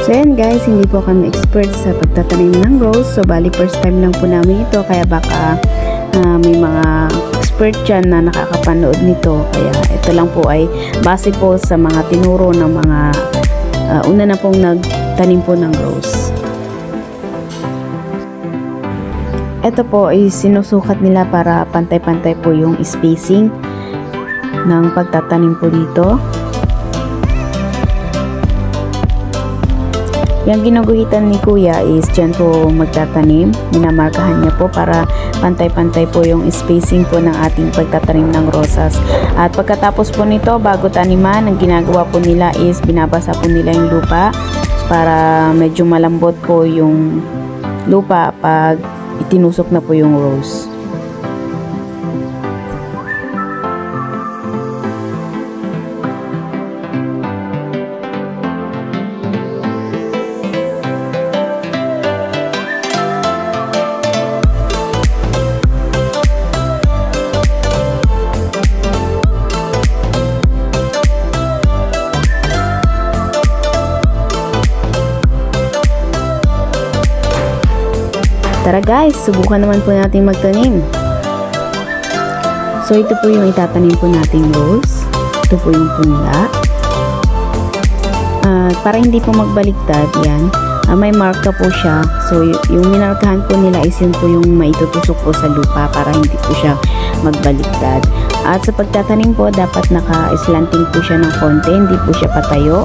So yan guys, hindi po kami expert sa pagtatanim ng rose. So bali first time lang po namin ito, kaya baka may mga expert dyan na nakakapanood nito. Kaya ito lang po ay base po sa mga tinuro ng mga una na pong nagtanim po ng rose. Ito po ay sinusukat nila para pantay-pantay po yung spacing ng pagtatanim po dito. Yung ginuguhitan ni Kuya is dyan po magtatanim. Minamarkahan niya po para pantay-pantay po yung spacing po ng ating pagtatanim ng rosas. At pagkatapos po nito, bago taniman, ang ginagawa po nila is binabasa po nila yung lupa para medyo malambot po yung lupa pag itinusok na po yung rose. Tara guys, subukan naman po natin magtanim. So ito po yung itatanim po nating rose. Ito po yung punla. Para hindi po magbaligtad, yan. May marka po siya. So yung minarkahan po nila is yun po yung maitutusok po sa lupa para hindi po siya magbaligtad. At sa pagtatanim po, dapat naka-slanting po siya ng konti, hindi po siya patayo.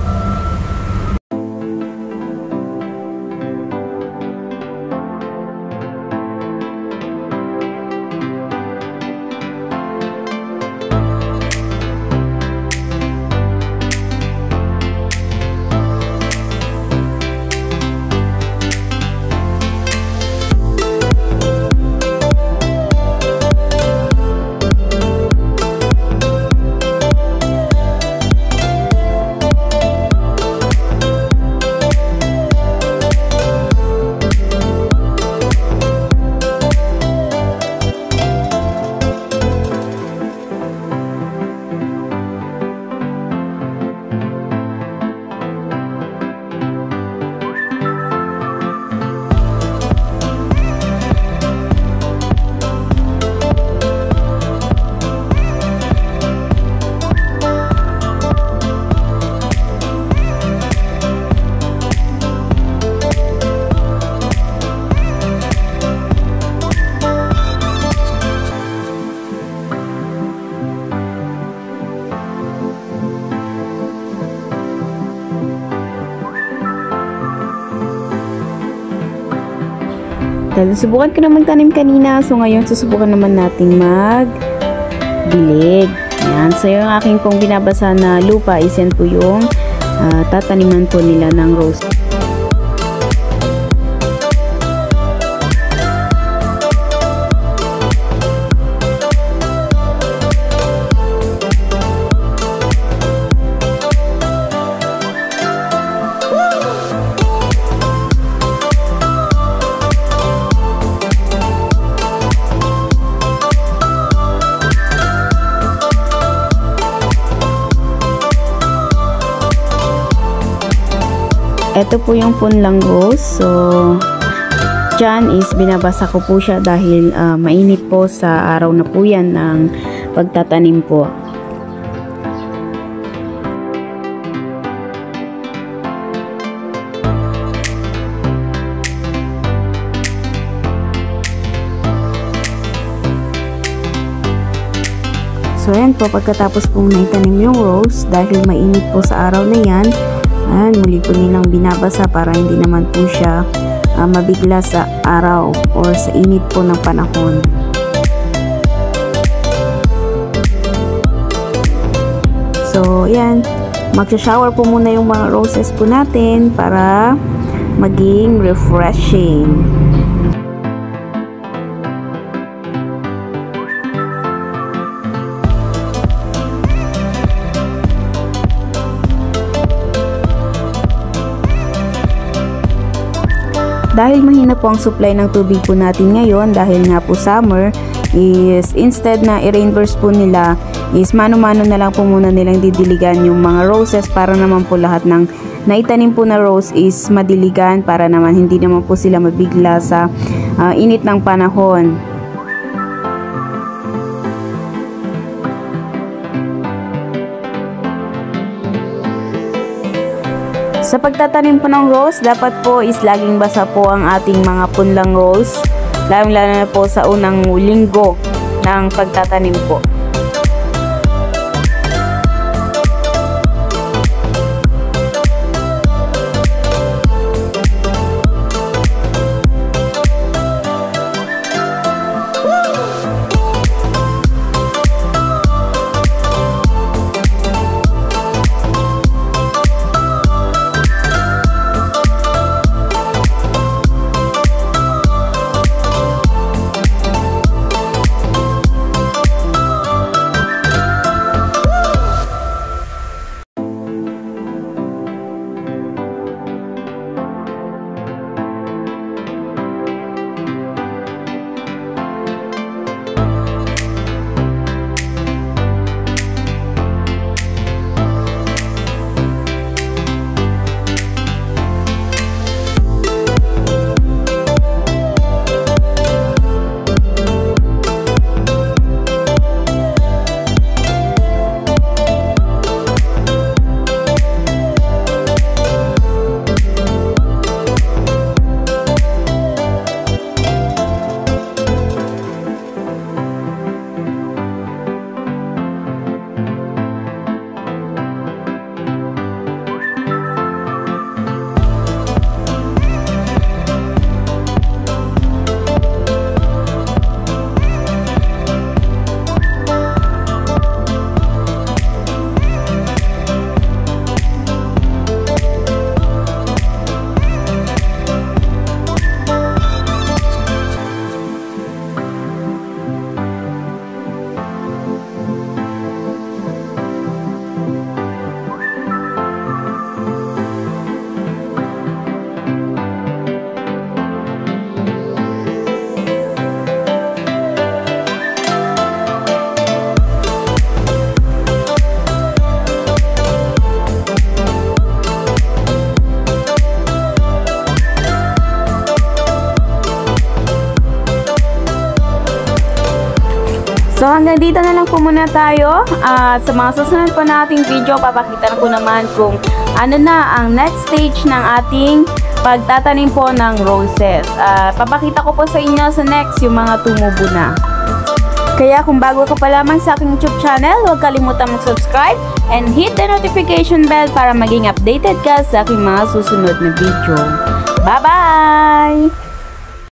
Dahil subukan ko na magtanim kanina, so ngayon susubukan naman nating magdilig. Yan. So yung aking pong binabasa na lupa is yan po yung tataniman po nila ng rose. Ito po yung punlang rose. So, dyan is binabasa ko po siya dahil mainit po sa araw na po yan ng pagtatanim po. So, yan po, pagkatapos pong naitanim yung rose, dahil mainit po sa araw na yan, muli po nilang binabasa para hindi naman po siya mabigla sa araw or sa init po ng panahon. So, yan. Magsha-shower po muna yung mga roses po natin para maging refreshing. Dahil mahina po ang supply ng tubig po natin ngayon, dahil nga po summer, is instead na i-rainburst po nila, is mano-mano na lang po muna nilang didiligan yung mga roses para naman po lahat ng na itanim po na rose is madiligan para naman hindi naman po sila mabigla sa init ng panahon. Sa pagtatanim po ng rose, dapat po is laging basa po ang ating mga punlang rose, lalo-lalo na po sa unang linggo ng pagtatanim po. So hanggang dito na lang po muna tayo. Sa mga susunod po nating video, papakita ko naman kung ano na ang next stage ng ating pagtatanim po ng roses. Papakita ko po sa inyo sa next yung mga tumubo na. Kaya kung bago ka pa lamang sa aking YouTube channel, huwag kalimutan mag-subscribe and hit the notification bell para maging updated ka sa aking mga susunod na video. Bye-bye!